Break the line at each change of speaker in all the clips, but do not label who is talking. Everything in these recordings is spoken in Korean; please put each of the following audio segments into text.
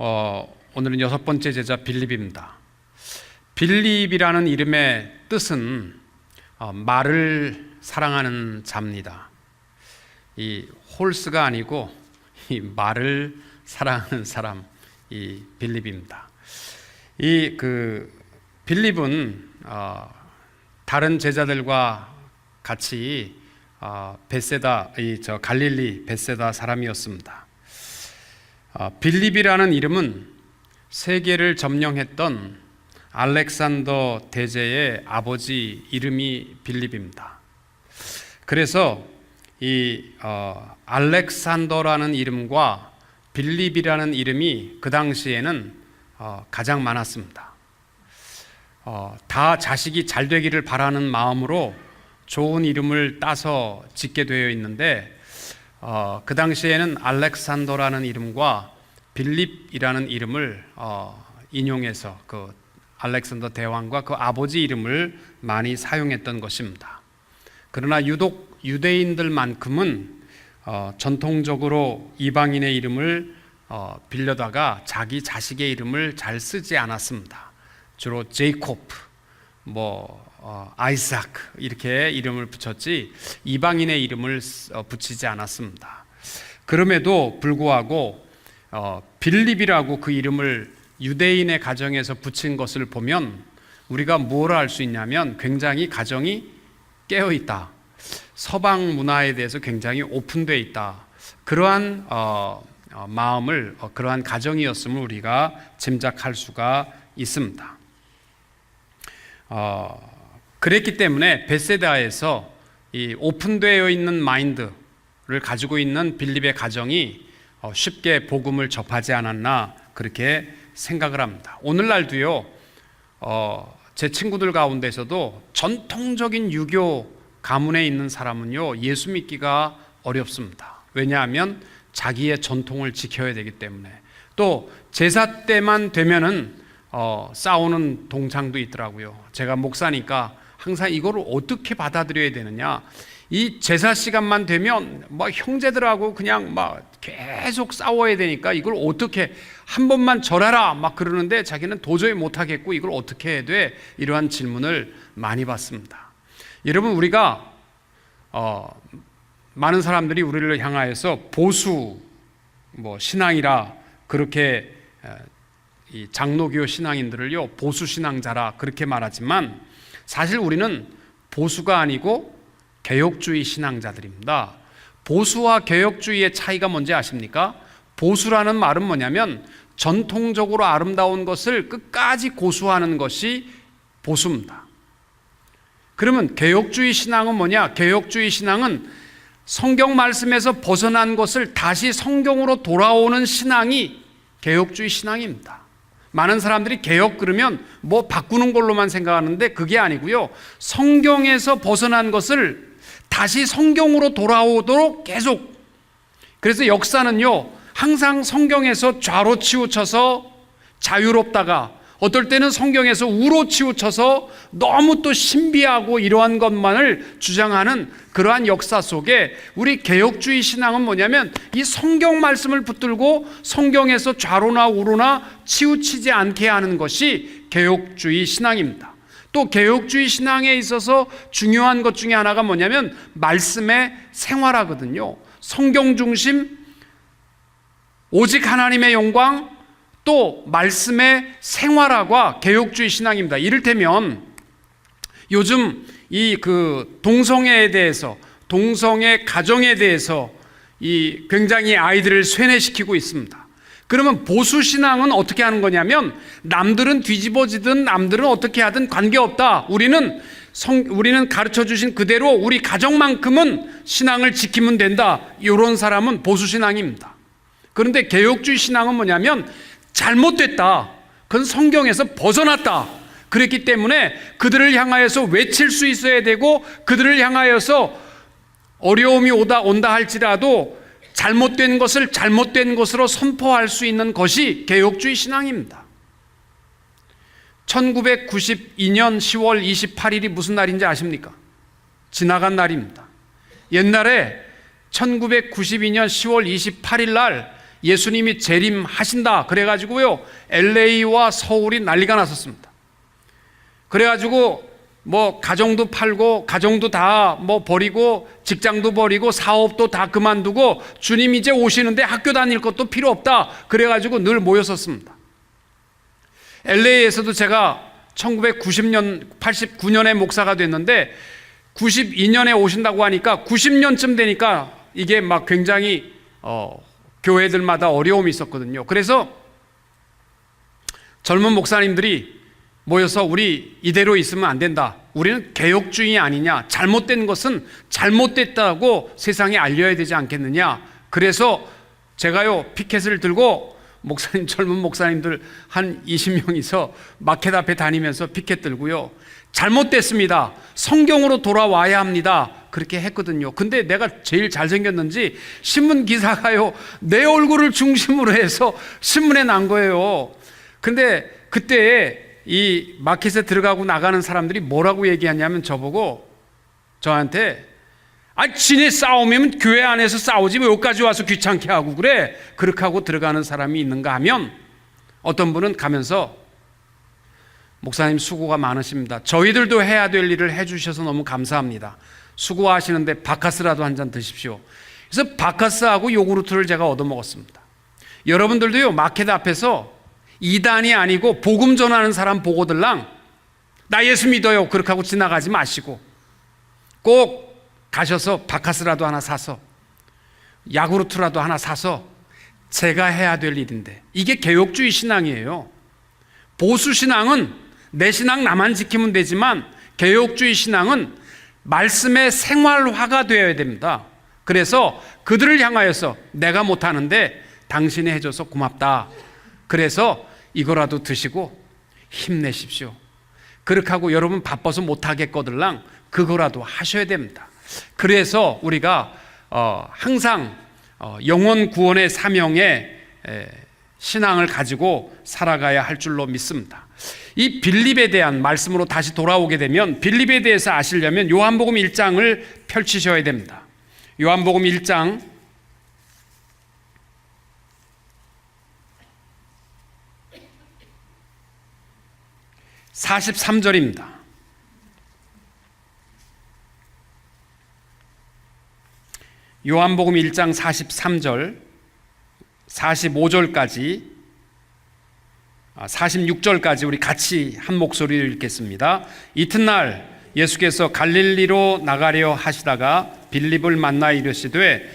오늘은 6번째 제자 빌립입니다. 빌립이라는 이름의 뜻은 말을 사랑하는 자입니다. 이 홀스가 아니고 이 말을 사랑하는 사람, 이 빌립입니다. 이 빌립은 다른 제자들과 같이 갈릴리 벳세다 사람이었습니다. 빌립이라는 이름은 세계를 점령했던 알렉산더 대제의 아버지 이름이 빌립입니다. 그래서 이 알렉산더라는 이름과 빌립이라는 이름이 그 당시에는 가장 많았습니다. 다 자식이 잘 되기를 바라는 마음으로 좋은 이름을 따서 짓게 되어 있는데 그 당시에는 알렉산더라는 이름과 빌립이라는 이름을 인용해서 그 알렉산더 대왕과 그 아버지 이름을 많이 사용했던 것입니다. 그러나 유독 유대인들만큼은 전통적으로 이방인의 이름을 빌려다가 자기 자식의 이름을 잘 쓰지 않았습니다. 주로 제이콥, 아이삭 이렇게 이름을 붙였지 이방인의 이름을 붙이지 않았습니다. 그럼에도 불구하고 빌립이라고 그 이름을 유대인의 가정에서 붙인 것을 보면 우리가 뭘 알 수 있냐면 굉장히 가정이 깨어있다, 서방 문화에 대해서 굉장히 오픈되어 있다, 그러한 마음을, 그러한 가정이었음을 우리가 짐작할 수가 있습니다. 그랬기 때문에 벳세다에서 이 오픈되어 있는 마인드를 가지고 있는 빌립의 가정이 쉽게 복음을 접하지 않았나 그렇게 생각을 합니다. 오늘날도요, 제 친구들 가운데서도 전통적인 유교 가문에 있는 사람은요, 예수 믿기가 어렵습니다. 왜냐하면 자기의 전통을 지켜야 되기 때문에. 또 제사 때만 되면은 싸우는 동창도 있더라고요. 제가 목사니까 항상 이거를 어떻게 받아들여야 되느냐, 이 제사 시간만 되면 형제들하고 그냥 계속 싸워야 되니까 이걸 어떻게 한 번만 절하라 그러는데 자기는 도저히 못하겠고 이걸 어떻게 해야 돼? 이러한 질문을 많이 받습니다. 여러분, 우리가 많은 사람들이 우리를 향하여서 보수 신앙이라 그렇게 이 장로교 신앙인들을요 보수 신앙자라 그렇게 말하지만 사실 우리는 보수가 아니고 개혁주의 신앙자들입니다. 보수와 개혁주의의 차이가 뭔지 아십니까? 보수라는 말은 뭐냐면 전통적으로 아름다운 것을 끝까지 고수하는 것이 보수입니다. 그러면 개혁주의 신앙은 뭐냐? 개혁주의 신앙은 성경 말씀에서 벗어난 것을 다시 성경으로 돌아오는 신앙이 개혁주의 신앙입니다. 많은 사람들이 개혁 그러면 바꾸는 걸로만 생각하는데 그게 아니고요, 성경에서 벗어난 것을 다시 성경으로 돌아오도록 계속. 그래서 역사는요 항상 성경에서 좌로 치우쳐서 자유롭다가 어떨 때는 성경에서 우로 치우쳐서 너무 또 신비하고 이러한 것만을 주장하는 그러한 역사 속에 우리 개혁주의 신앙은 뭐냐면 이 성경 말씀을 붙들고 성경에서 좌로나 우로나 치우치지 않게 하는 것이 개혁주의 신앙입니다. 또 개혁주의 신앙에 있어서 중요한 것 중에 하나가 뭐냐면 말씀의 생활하거든요. 성경 중심, 오직 하나님의 영광, 또 말씀의 생활화가 개혁주의 신앙입니다. 이를테면 요즘 이 동성애에 대해서, 동성애 가정에 대해서 이 굉장히 아이들을 쇠뇌시키고 있습니다. 그러면 보수 신앙은 어떻게 하는 거냐면 남들은 뒤집어지든 남들은 어떻게 하든 관계없다. 우리는 가르쳐 주신 그대로 우리 가정만큼은 신앙을 지키면 된다. 이런 사람은 보수 신앙입니다. 그런데 개혁주의 신앙은 뭐냐면 잘못됐다, 그건 성경에서 벗어났다, 그랬기 때문에 그들을 향하여서 외칠 수 있어야 되고 그들을 향하여서 어려움이 온다 할지라도 잘못된 것을 잘못된 것으로 선포할 수 있는 것이 개혁주의 신앙입니다. 1992년 10월 28일이 무슨 날인지 아십니까? 지나간 날입니다. 옛날에 1992년 10월 28일 날 예수님이 재림하신다 그래가지고요, LA와 서울이 난리가 났었습니다. 그래가지고 뭐 가정도 팔고 가정도 다 뭐 버리고 직장도 버리고 사업도 다 그만두고 주님 이제 오시는데 학교 다닐 것도 필요 없다 그래가지고 늘 모였었습니다. LA에서도 제가 89년에 목사가 됐는데 92년에 오신다고 하니까 90년쯤 되니까 이게 막 굉장히 교회들마다 어려움이 있었거든요. 그래서 젊은 목사님들이 모여서 우리 이대로 있으면 안 된다. 우리는 개혁주의 아니냐. 잘못된 것은 잘못됐다고 세상에 알려야 되지 않겠느냐. 그래서 제가요 피켓을 들고 목사님, 젊은 목사님들 한 20명이서 마켓 앞에 다니면서 피켓 들고요, 잘못됐습니다. 성경으로 돌아와야 합니다. 그렇게 했거든요. 근데 내가 제일 잘생겼는지 신문 기사가요 내 얼굴을 중심으로 해서 신문에 난 거예요. 근데 그때 이 마켓에 들어가고 나가는 사람들이 뭐라고 얘기하냐면 저한테 지네 싸우면 교회 안에서 싸우지 왜 여기까지 와서 귀찮게 하고 그래? 그렇게 하고 들어가는 사람이 있는가 하면 어떤 분은 가면서 목사님 수고가 많으십니다. 저희들도 해야 될 일을 해주셔서 너무 감사합니다. 수고하시는데 바카스라도 한 잔 드십시오. 그래서 바카스하고 요구르트를 제가 얻어먹었습니다. 여러분들도요 마켓 앞에서 이단이 아니고 복음 전하는 사람 보고들랑 나 예수 믿어요 그렇게 하고 지나가지 마시고 꼭 가셔서 바카스라도 하나 사서 야구르트라도 하나 사서 제가 해야 될 일인데, 이게 개혁주의 신앙이에요. 보수 신앙은 내 신앙 나만 지키면 되지만 개혁주의 신앙은 말씀의 생활화가 되어야 됩니다. 그래서 그들을 향하여서 내가 못하는데 당신이 해줘서 고맙다. 그래서 이거라도 드시고 힘내십시오. 그렇게 하고 여러분 바빠서 못하겠거들랑 그거라도 하셔야 됩니다. 그래서 우리가 항상 영혼 구원의 사명에 신앙을 가지고 살아가야 할 줄로 믿습니다. 이 빌립에 대한 말씀으로 다시 돌아오게 되면 빌립에 대해서 아시려면 요한복음 1장을 펼치셔야 됩니다. 요한복음 1장 43절입니다. 요한복음 1장 43절 45절까지 46절까지 우리 같이 한 목소리로 읽겠습니다. 이튿날 예수께서 갈릴리로 나가려 하시다가 빌립을 만나 이르시되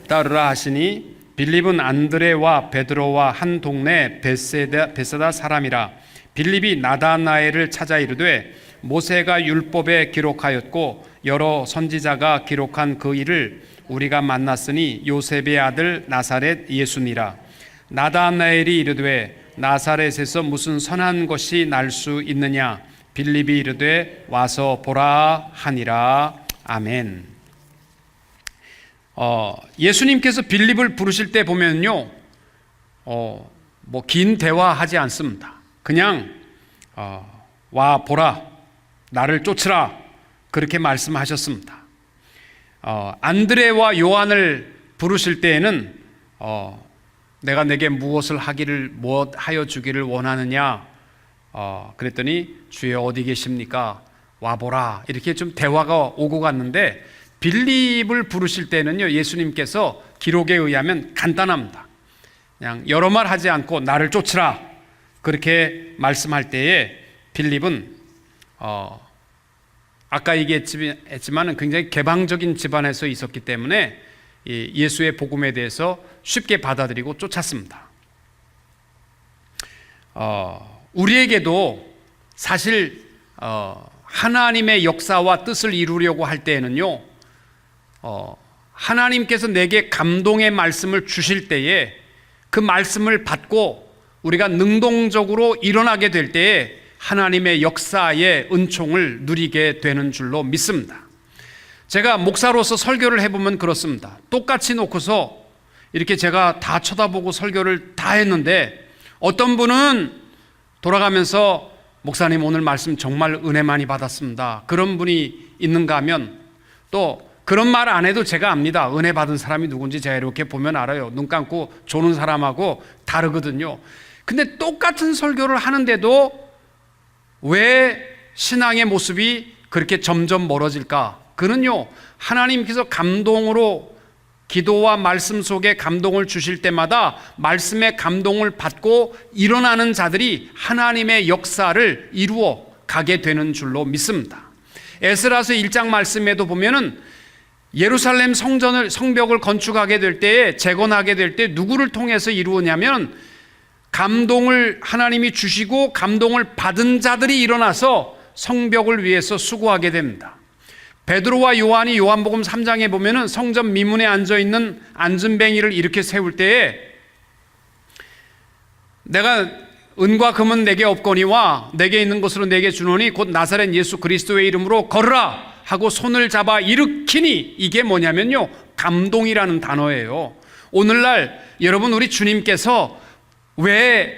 따르라 하시니 빌립은 안드레와 베드로와 한 동네 베세다 사람이라. 빌립이 나다나엘을 찾아 이르되 모세가 율법에 기록하였고 여러 선지자가 기록한 그 일을 우리가 만났으니 요셉의 아들 나사렛 예수니라. 나다나엘이 이르되 나사렛에서 무슨 선한 것이 날 수 있느냐. 빌립이 이르되 와서 보라 하니라. 아멘. 예수님께서 빌립을 부르실 때 보면요, 뭐 긴 대화하지 않습니다. 그냥 와 보라, 나를 쫓으라, 그렇게 말씀하셨습니다. 안드레와 요한을 부르실 때에는 내가 내게 무엇을 하여 주기를 원하느냐, 그랬더니 주여 어디 계십니까? 와보라, 이렇게 좀 대화가 오고 갔는데 빌립을 부르실 때는요, 예수님께서 기록에 의하면 간단합니다. 그냥 여러 말 하지 않고 나를 쫓으라, 그렇게 말씀할 때에 빌립은 아까 얘기했지만 굉장히 개방적인 집안에서 있었기 때문에 예수의 복음에 대해서 쉽게 받아들이고 쫓았습니다. 우리에게도 사실 하나님의 역사와 뜻을 이루려고 할 때에는요, 하나님께서 내게 감동의 말씀을 주실 때에 그 말씀을 받고 우리가 능동적으로 일어나게 될 때에 하나님의 역사의 은총을 누리게 되는 줄로 믿습니다. 제가 목사로서 설교를 해보면 그렇습니다. 똑같이 놓고서 이렇게 제가 다 쳐다보고 설교를 다 했는데 어떤 분은 돌아가면서 목사님 오늘 말씀 정말 은혜 많이 받았습니다, 그런 분이 있는가 하면 또 그런 말 안 해도 제가 압니다. 은혜 받은 사람이 누군지 제가 이렇게 보면 알아요. 눈 감고 조는 사람하고 다르거든요. 근데 똑같은 설교를 하는데도 왜 신앙의 모습이 그렇게 점점 멀어질까? 그는요, 하나님께서 감동으로 기도와 말씀 속에 감동을 주실 때마다 말씀의 감동을 받고 일어나는 자들이 하나님의 역사를 이루어 가게 되는 줄로 믿습니다. 에스라서 1장 말씀에도 보면은 예루살렘 성벽을 건축하게 될 때에, 재건하게 될 때 누구를 통해서 이루었냐면 감동을 하나님이 주시고 감동을 받은 자들이 일어나서 성벽을 위해서 수고하게 됩니다. 베드로와 요한이 요한복음 3장에 보면은 성전 미문에 앉아 있는 안전뱅이를 이렇게 세울 때에 내가 은과 금은 내게 없거니와 내게 있는 것으로 내게 주노니 곧 나사렛 예수 그리스도의 이름으로 걸으라 하고 손을 잡아 일으키니, 이게 뭐냐면요, 감동이라는 단어예요. 오늘날 여러분, 우리 주님께서 왜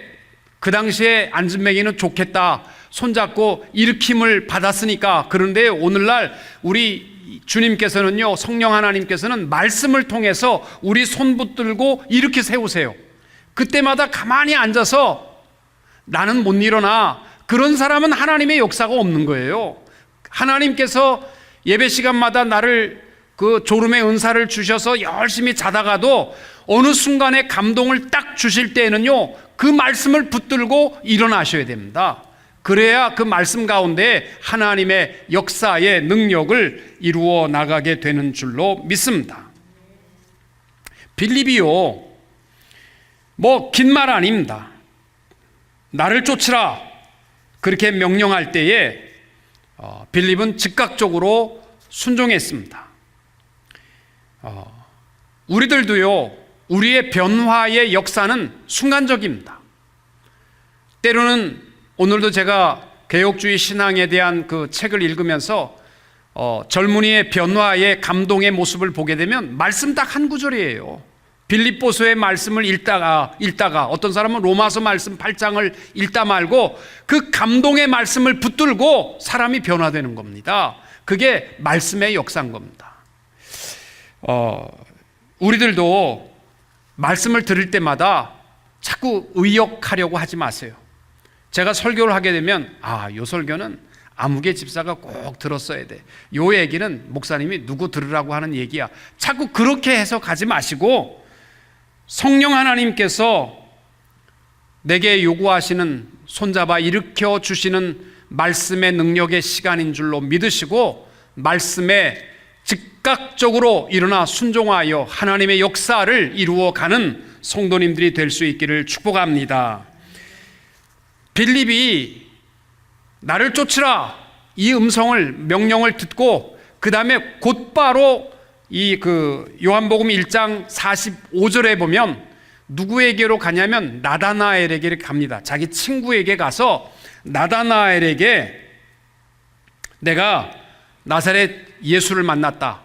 그 당시에 안전뱅이는 좋겠다, 손잡고 일으킴을 받았으니까. 그런데 오늘날 우리 주님께서는요, 성령 하나님께서는 말씀을 통해서 우리 손 붙들고 이렇게 세우세요. 그때마다 가만히 앉아서 나는 못 일어나, 그런 사람은 하나님의 역사가 없는 거예요. 하나님께서 예배 시간마다 나를 그 졸음의 은사를 주셔서 열심히 자다가도 어느 순간에 감동을 딱 주실 때에는요, 그 말씀을 붙들고 일어나셔야 됩니다. 그래야 그 말씀 가운데 하나님의 역사의 능력을 이루어 나가게 되는 줄로 믿습니다. 빌립이요, 뭐 긴 말 아닙니다. 나를 쫓으라 그렇게 명령할 때에 빌립은 즉각적으로 순종했습니다. 우리들도요, 우리의 변화의 역사는 순간적입니다. 때로는 오늘도 제가 개혁주의 신앙에 대한 그 책을 읽으면서 젊은이의 변화의 감동의 모습을 보게 되면 말씀 딱 한 구절이에요. 빌립보서의 말씀을 읽다가 어떤 사람은 로마서 말씀 8장을 읽다 말고 그 감동의 말씀을 붙들고 사람이 변화되는 겁니다. 그게 말씀의 역사인 겁니다. 우리들도 말씀을 들을 때마다 자꾸 의역하려고 하지 마세요. 제가 설교를 하게 되면 요 설교는 아무개 집사가 꼭 들었어야 돼, 요 얘기는 목사님이 누구 들으라고 하는 얘기야, 자꾸 그렇게 해석하지 마시고 성령 하나님께서 내게 요구하시는, 손잡아 일으켜 주시는 말씀의 능력의 시간인 줄로 믿으시고 말씀에 즉각적으로 일어나 순종하여 하나님의 역사를 이루어가는 성도님들이 될 수 있기를 축복합니다. 빌립이 나를 쫓으라, 이 명령을 듣고 그 다음에 곧바로 이 요한복음 1장 45절에 보면 누구에게로 가냐면 나다나엘에게 갑니다. 자기 친구에게 가서 나다나엘에게 내가 나사렛 예수를 만났다,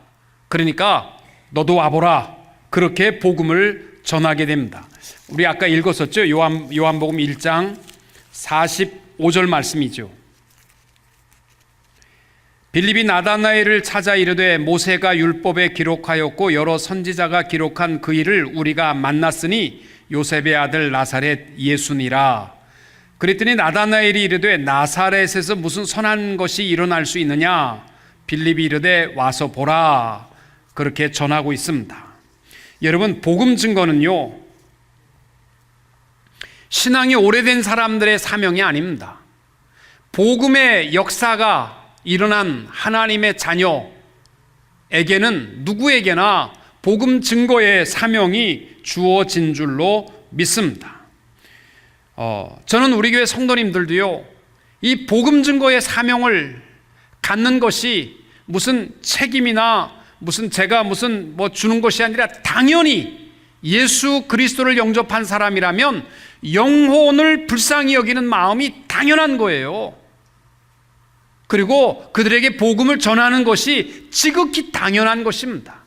그러니까 너도 와보라, 그렇게 복음을 전하게 됩니다. 우리 아까 읽었었죠? 요한복음 1장 45절 말씀이죠. 빌립이 나다나엘을 찾아 이르되 모세가 율법에 기록하였고 여러 선지자가 기록한 그 일을 우리가 만났으니 요셉의 아들 나사렛 예수니라. 그랬더니 나다나엘이 이르되 나사렛에서 무슨 선한 것이 일어날 수 있느냐? 빌립이 이르되 와서 보라, 그렇게 전하고 있습니다. 여러분, 복음 증거는요, 신앙이 오래된 사람들의 사명이 아닙니다. 복음의 역사가 일어난 하나님의 자녀에게는 누구에게나 복음 증거의 사명이 주어진 줄로 믿습니다. 저는 우리 교회 성도님들도요, 이 복음 증거의 사명을 갖는 것이 무슨 책임이나 제가 뭐 주는 것이 아니라 당연히 예수 그리스도를 영접한 사람이라면 영혼을 불쌍히 여기는 마음이 당연한 거예요. 그리고 그들에게 복음을 전하는 것이 지극히 당연한 것입니다.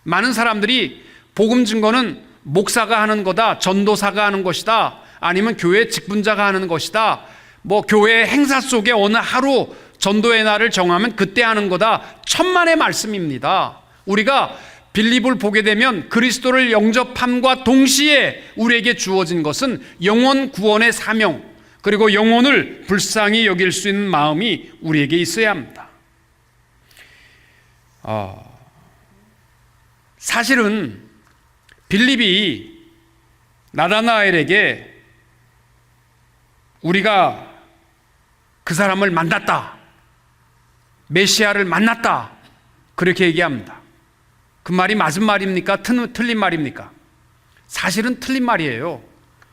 많은 사람들이 복음 증거는 목사가 하는 거다, 전도사가 하는 것이다, 아니면 교회 직분자가 하는 것이다, 뭐 교회 행사 속에 어느 하루 전도의 날을 정하면 그때 하는 거다. 천만의 말씀입니다. 우리가 빌립을 보게 되면 그리스도를 영접함과 동시에 우리에게 주어진 것은 영혼 구원의 사명, 그리고 영혼을 불쌍히 여길 수 있는 마음이 우리에게 있어야 합니다. 사실은 빌립이 나다나엘에게 우리가 그 사람을 만났다, 메시아를 만났다, 그렇게 얘기합니다. 그 말이 맞은 말입니까? 틀린 말입니까? 사실은 틀린 말이에요.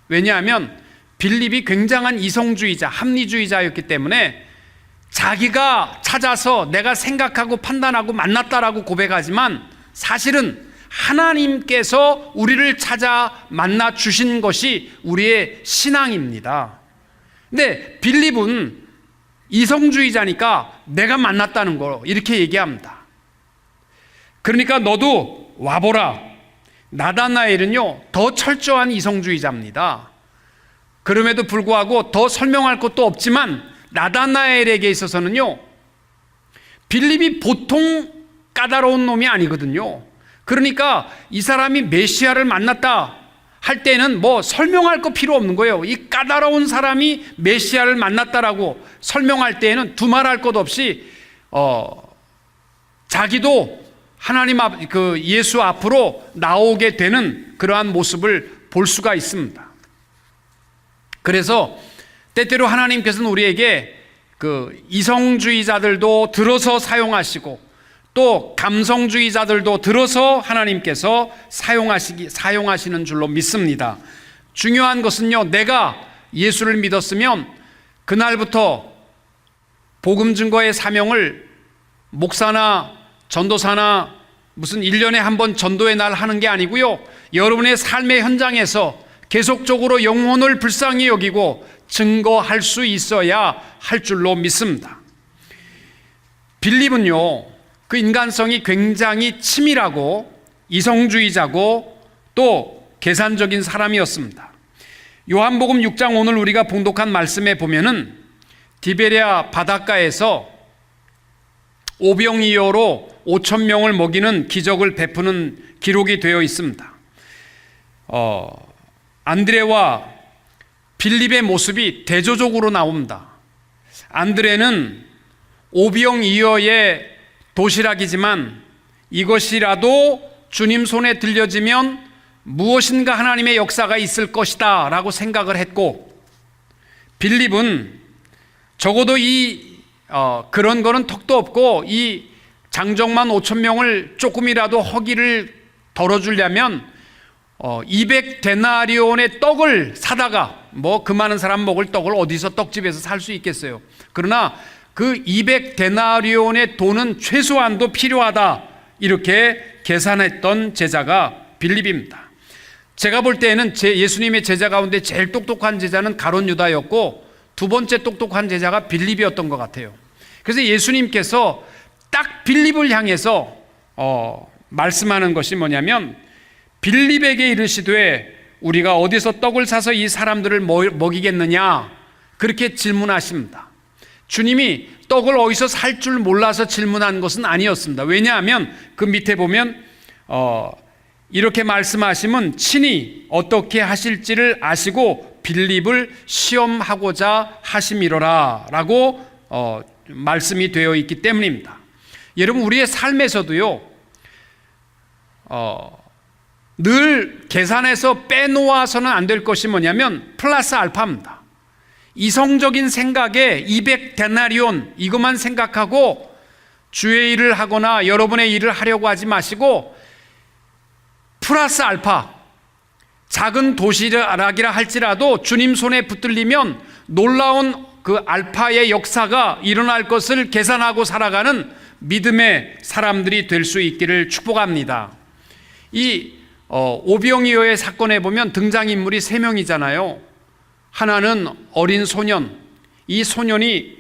왜냐하면 빌립이 굉장한 이성주의자, 합리주의자였기 때문에 자기가 찾아서 내가 생각하고 판단하고 만났다라고 고백하지만 사실은 하나님께서 우리를 찾아 만나 주신 것이 우리의 신앙입니다. 근데 빌립은 이성주의자니까 내가 만났다는 거 이렇게 얘기합니다. 그러니까 너도 와보라. 나다나엘은요 더 철저한 이성주의자입니다. 그럼에도 불구하고 더 설명할 것도 없지만 나다나엘에게 있어서는요 빌립이 보통 까다로운 놈이 아니거든요. 그러니까 이 사람이 메시아를 만났다 할 때는 뭐 설명할 거 필요 없는 거예요. 이 까다로운 사람이 메시아를 만났다라고 설명할 때에는 두말할 것 없이 자기도 하나님 그 예수 앞으로 나오게 되는 그러한 모습을 볼 수가 있습니다. 그래서 때때로 하나님께서는 우리에게 그 이성주의자들도 들어서 사용하시고 또 감성주의자들도 들어서 하나님께서 사용하시는 줄로 믿습니다. 중요한 것은요, 내가 예수를 믿었으면 그날부터 복음 증거의 사명을 목사나 전도사나 무슨 1년에 한 번 전도의 날 하는 게 아니고요, 여러분의 삶의 현장에서 계속적으로 영혼을 불쌍히 여기고 증거할 수 있어야 할 줄로 믿습니다. 빌립은요, 그 인간성이 굉장히 치밀하고 이성주의자고 또 계산적인 사람이었습니다. 요한복음 6장 오늘 우리가 봉독한 말씀에 보면은 디베랴 바닷가에서 오병이어로 5,000명을 먹이는 기적을 베푸는 기록이 되어 있습니다. 안드레와 빌립의 모습이 대조적으로 나옵니다. 안드레는 오병이어의 도시락이지만 이것이라도 주님 손에 들려지면 무엇인가 하나님의 역사가 있을 것이다 라고 생각을 했고, 빌립은 적어도 그런 거는 턱도 없고 이 장정만 5,000명을 조금이라도 허기를 덜어주려면 200데나리온의 떡을 사다가, 뭐 그 많은 사람 먹을 떡을 어디서 떡집에서 살 수 있겠어요. 그러나 그 200데나리온의 돈은 최소한도 필요하다, 이렇게 계산했던 제자가 빌립입니다. 제가 볼 때에는 예수님의 제자 가운데 제일 똑똑한 제자는 가룟 유다였고 두 번째 똑똑한 제자가 빌립이었던 것 같아요. 그래서 예수님께서 딱 빌립을 향해서 말씀하는 것이 뭐냐면, 빌립에게 이르시되 우리가 어디서 떡을 사서 이 사람들을 먹이겠느냐, 그렇게 질문하십니다. 주님이 떡을 어디서 살 줄 몰라서 질문한 것은 아니었습니다. 왜냐하면 그 밑에 보면 이렇게 말씀하시면 친히 어떻게 하실지를 아시고 빌립을 시험하고자 하심이로라 라고 말씀이 되어 있기 때문입니다. 여러분, 우리의 삶에서도요 늘 계산해서 빼놓아서는 안 될 것이 뭐냐면 플러스 알파입니다. 이성적인 생각에 200데나리온 이것만 생각하고 주의 일을 하거나 여러분의 일을 하려고 하지 마시고, 플러스 알파, 작은 도시락이라 할지라도 주님 손에 붙들리면 놀라운 그 알파의 역사가 일어날 것을 계산하고 살아가는 믿음의 사람들이 될 수 있기를 축복합니다. 이 오병이어의 사건에 보면 등장인물이 3명이잖아요. 하나는 어린 소년, 이 소년이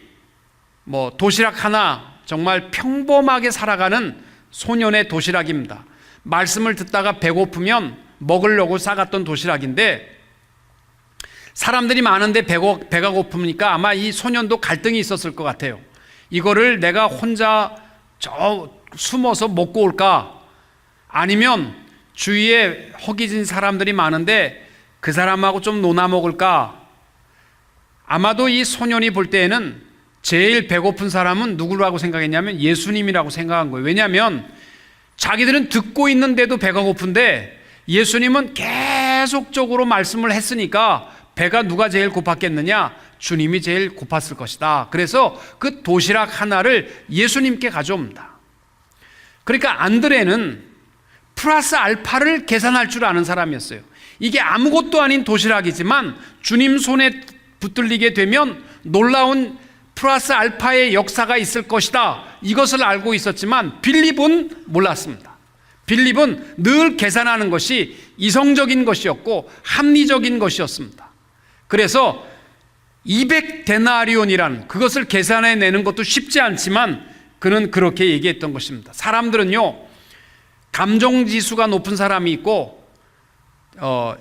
뭐 도시락 하나, 정말 평범하게 살아가는 소년의 도시락입니다. 말씀을 듣다가 배고프면 먹으려고 싸갔던 도시락인데, 사람들이 많은데 배가 고프니까 아마 이 소년도 갈등이 있었을 것 같아요. 이거를 내가 혼자 숨어서 먹고 올까? 아니면 주위에 허기진 사람들이 많은데 그 사람하고 좀 논아 먹을까? 아마도 이 소년이 볼 때에는 제일 배고픈 사람은 누구라고 생각했냐면 예수님이라고 생각한 거예요. 왜냐하면 자기들은 듣고 있는데도 배가 고픈데 예수님은 계속적으로 말씀을 했으니까 배가 누가 제일 고팠겠느냐? 주님이 제일 고팠을 것이다. 그래서 그 도시락 하나를 예수님께 가져옵니다. 그러니까 안드레는 플러스 알파를 계산할 줄 아는 사람이었어요. 이게 아무것도 아닌 도시락이지만 주님 손에 붙들리게 되면 놀라운 플러스 알파의 역사가 있을 것이다. 이것을 알고 있었지만 빌립은 몰랐습니다. 빌립은 늘 계산하는 것이 이성적인 것이었고 합리적인 것이었습니다. 그래서 200데나리온이란 그것을 계산해내는 것도 쉽지 않지만 그는 그렇게 얘기했던 것입니다. 사람들은요, 감정지수가 높은 사람이 있고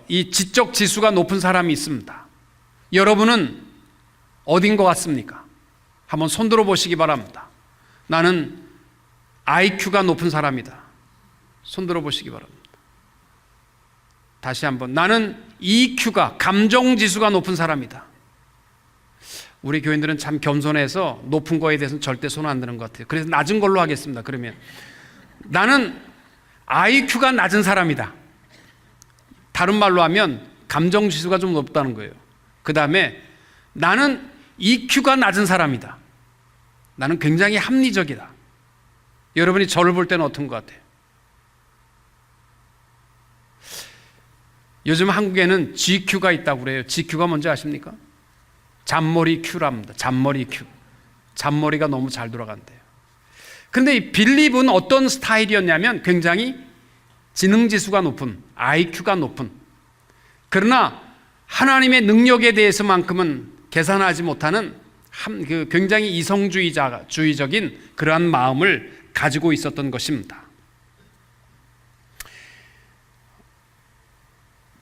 이 지적지수가 높은 사람이 있습니다. 여러분은 어딘 것 같습니까? 한번 손들어 보시기 바랍니다. 나는 IQ가 높은 사람이다. 손들어 보시기 바랍니다. 다시 한번, 나는 EQ가 감정지수가 높은 사람이다. 우리 교인들은 참 겸손해서 높은 거에 대해서는 절대 손 안 드는 것 같아요. 그래서 낮은 걸로 하겠습니다. 그러면 나는 IQ가 낮은 사람이다. 다른 말로 하면 감정지수가 좀 높다는 거예요. 그 다음에 나는 EQ가 낮은 사람이다. 나는 굉장히 합리적이다. 여러분이 저를 볼 때는 어떤 것 같아요? 요즘 한국에는 GQ가 있다고 그래요. GQ가 뭔지 아십니까? 잔머리 Q랍니다. 잔머리 Q. 잔머리가 너무 잘 돌아간대요. 그런데 이 빌립은 어떤 스타일이었냐면 굉장히 지능지수가 높은, IQ가 높은, 그러나 하나님의 능력에 대해서만큼은 계산하지 못하는 굉장히 이성주의적인 그러한 마음을 가지고 있었던 것입니다.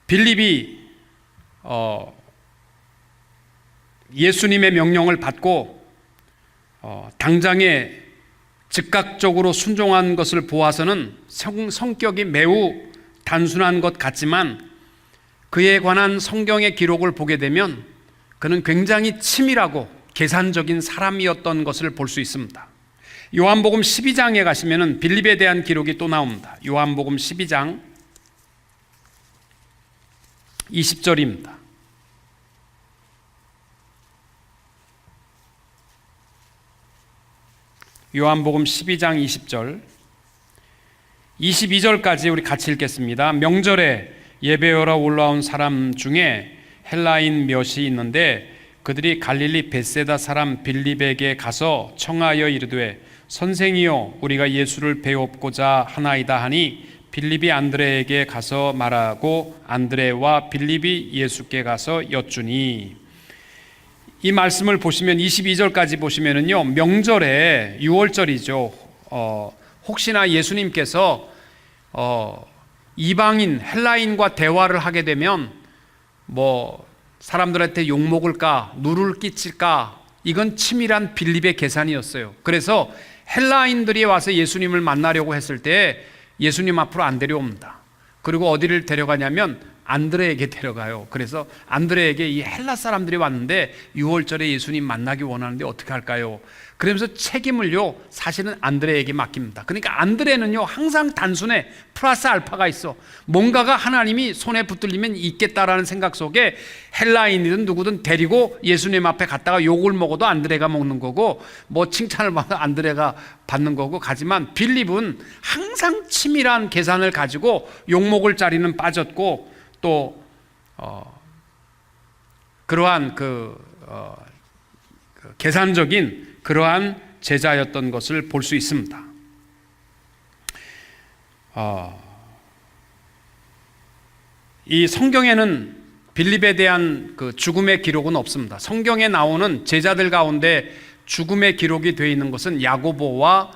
빌립이 예수님의 명령을 받고 당장에 즉각적으로 순종한 것을 보아서는 성격이 매우 단순한 것 같지만 그에 관한 성경의 기록을 보게 되면 그는 굉장히 치밀하고 계산적인 사람이었던 것을 볼 수 있습니다. 요한복음 12장에 가시면 빌립에 대한 기록이 또 나옵니다. 요한복음 12장 20절입니다. 요한복음 12장 20절 22절까지 우리 같이 읽겠습니다. 명절에 예배하러 올라온 사람 중에 헬라인 몇이 있는데 그들이 갈릴리 벳세다 사람 빌립에게 가서 청하여 이르되 선생이여 우리가 예수를 배웁고자 하나이다 하니 빌립이 안드레에게 가서 말하고 안드레와 빌립이 예수께 가서 여쭈니. 이 말씀을 보시면 22절까지 보시면은요, 명절에 6월절이죠. 혹시나 예수님께서 이방인 헬라인과 대화를 하게 되면 뭐 사람들한테 욕 먹을까, 누를 끼칠까, 이건 치밀한 빌립의 계산이었어요. 그래서 헬라인들이 와서 예수님을 만나려고 했을 때 예수님 앞으로 안 데려옵니다. 그리고 어디를 데려가냐면 안드레에게 데려가요. 그래서 안드레에게 이 헬라 사람들이 왔는데 6월절에 예수님 만나기 원하는데 어떻게 할까요? 그러면서 책임을요 사실은 안드레에게 맡깁니다. 그러니까 안드레는요 항상 단순해. 플러스 알파가 있어. 뭔가가 하나님이 손에 붙들리면 있겠다라는 생각 속에 헬라인이든 누구든 데리고 예수님 앞에 갔다가 욕을 먹어도 안드레가 먹는 거고 뭐 칭찬을 받아도 안드레가 받는 거고 가지만 빌립은 항상 치밀한 계산을 가지고 욕 먹을 자리는 빠졌고 또 그러한 계산적인 그러한 제자였던 것을 볼 수 있습니다. 이 성경에는 빌립에 대한 그 죽음의 기록은 없습니다. 성경에 나오는 제자들 가운데 죽음의 기록이 되어 있는 것은 야고보와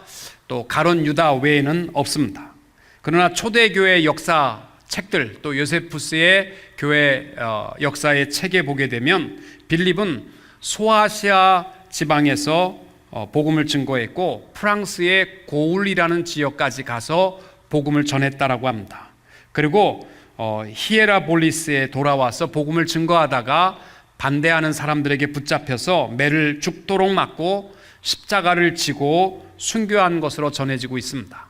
또 가론 유다 외에는 없습니다. 그러나 초대교회 역사 책들 또 요세푸스의 교회 역사의 책에 보게 되면 빌립은 소아시아 지방에서 복음을 증거했고 프랑스의 고울이라는 지역까지 가서 복음을 전했다라고 합니다. 그리고 히에라볼리스에 돌아와서 복음을 증거하다가 반대하는 사람들에게 붙잡혀서 매를 죽도록 맞고 십자가를 지고 순교한 것으로 전해지고 있습니다.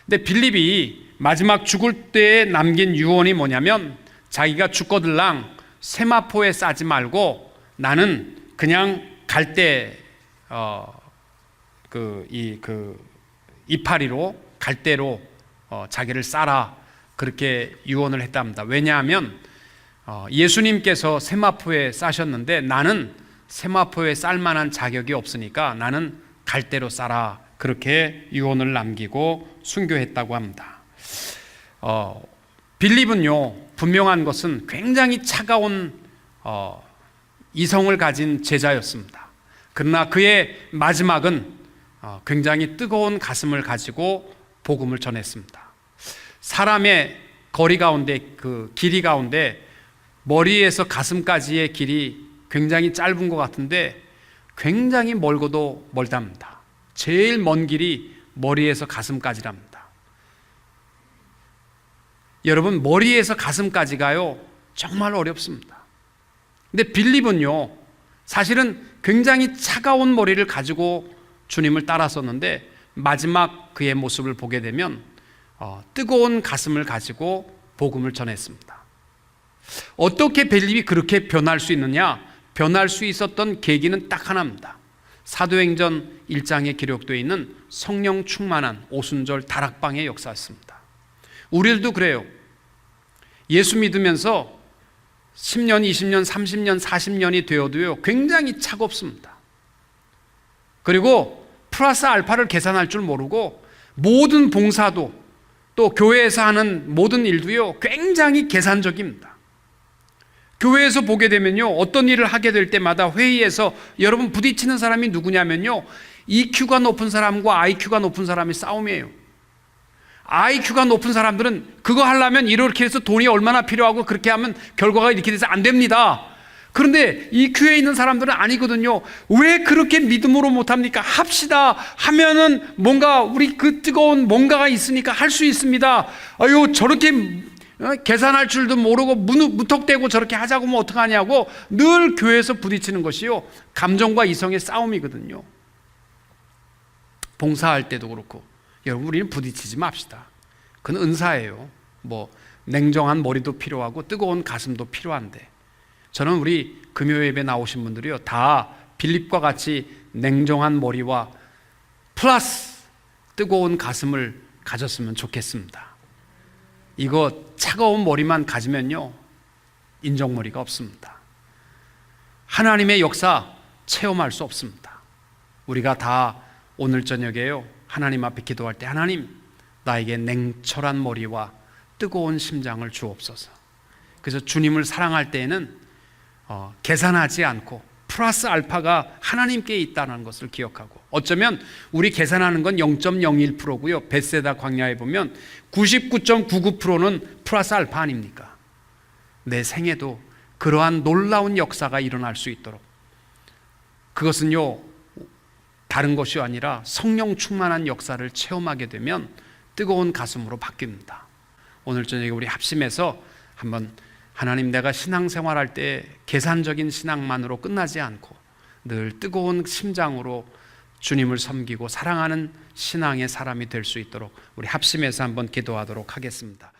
근데 빌립이 마지막 죽을 때에 남긴 유언이 뭐냐면 자기가 죽거들랑 세마포에 싸지 말고 나는 그냥 갈대 이파리로 갈대로 자기를 싸라 그렇게 유언을 했답니다. 왜냐하면 예수님께서 세마포에 싸셨는데 나는 세마포에 쌀 만한 자격이 없으니까 나는 갈대로 싸라 그렇게 유언을 남기고 순교했다고 합니다. 빌립은요 분명한 것은 굉장히 차가운 이성을 가진 제자였습니다. 그러나 그의 마지막은 굉장히 뜨거운 가슴을 가지고 복음을 전했습니다. 사람의 거리 가운데 그 길이 가운데 머리에서 가슴까지의 길이 굉장히 짧은 것 같은데 굉장히 멀고도 멀답니다. 제일 먼 길이 머리에서 가슴까지랍니다. 여러분 머리에서 가슴까지가요 정말 어렵습니다. 근데 빌립은요 사실은 굉장히 차가운 머리를 가지고 주님을 따랐었는데 마지막 그의 모습을 보게 되면 뜨거운 가슴을 가지고 복음을 전했습니다. 어떻게 빌립이 그렇게 변할 수 있느냐? 변할 수 있었던 계기는 딱 하나입니다. 사도행전 1장에 기록되어 있는 성령 충만한 오순절 다락방의 역사였습니다. 우리들도 그래요. 예수 믿으면서 10년, 20년, 30년, 40년이 되어도요 굉장히 차갑습니다. 그리고 플러스 알파를 계산할 줄 모르고 모든 봉사도 또 교회에서 하는 모든 일도요 굉장히 계산적입니다. 교회에서 보게 되면요 어떤 일을 하게 될 때마다 회의에서 여러분 부딪히는 사람이 누구냐면요 EQ가 높은 사람과 IQ가 높은 사람의 싸움이에요. IQ가 높은 사람들은 그거 하려면 이렇게 해서 돈이 얼마나 필요하고 그렇게 하면 결과가 이렇게 돼서 안 됩니다. 그런데 EQ에 있는 사람들은 아니거든요. 왜 그렇게 믿음으로 못합니까? 합시다 하면은 뭔가 우리 그 뜨거운 뭔가가 있으니까 할 수 있습니다. 아유 저렇게 계산할 줄도 모르고 무턱대고 저렇게 하자고 뭐 어떡하냐고 늘 교회에서 부딪히는 것이요 감정과 이성의 싸움이거든요. 봉사할 때도 그렇고 여러분 우리는 부딪히지 맙시다. 그건 은사예요. 뭐 냉정한 머리도 필요하고 뜨거운 가슴도 필요한데 저는 우리 금요 예배 나오신 분들이요 다 빌립과 같이 냉정한 머리와 플러스 뜨거운 가슴을 가졌으면 좋겠습니다. 이거 차가운 머리만 가지면요 인정머리가 없습니다. 하나님의 역사 체험할 수 없습니다. 우리가 다 오늘 저녁에요 하나님 앞에 기도할 때 하나님 나에게 냉철한 머리와 뜨거운 심장을 주옵소서. 그래서 주님을 사랑할 때에는 계산하지 않고 플러스 알파가 하나님께 있다는 것을 기억하고 어쩌면 우리 계산하는 건 0.01%고요 벳세다 광야에 보면 99.99%는 플러스 알파 아닙니까? 내 생에도 그러한 놀라운 역사가 일어날 수 있도록 그것은요 다른 것이 아니라 성령 충만한 역사를 체험하게 되면 뜨거운 가슴으로 바뀝니다. 오늘 저녁에 우리 합심해서 한번 하나님 내가 신앙생활할 때 계산적인 신앙만으로 끝나지 않고 늘 뜨거운 심장으로 주님을 섬기고 사랑하는 신앙의 사람이 될 수 있도록 우리 합심해서 한번 기도하도록 하겠습니다.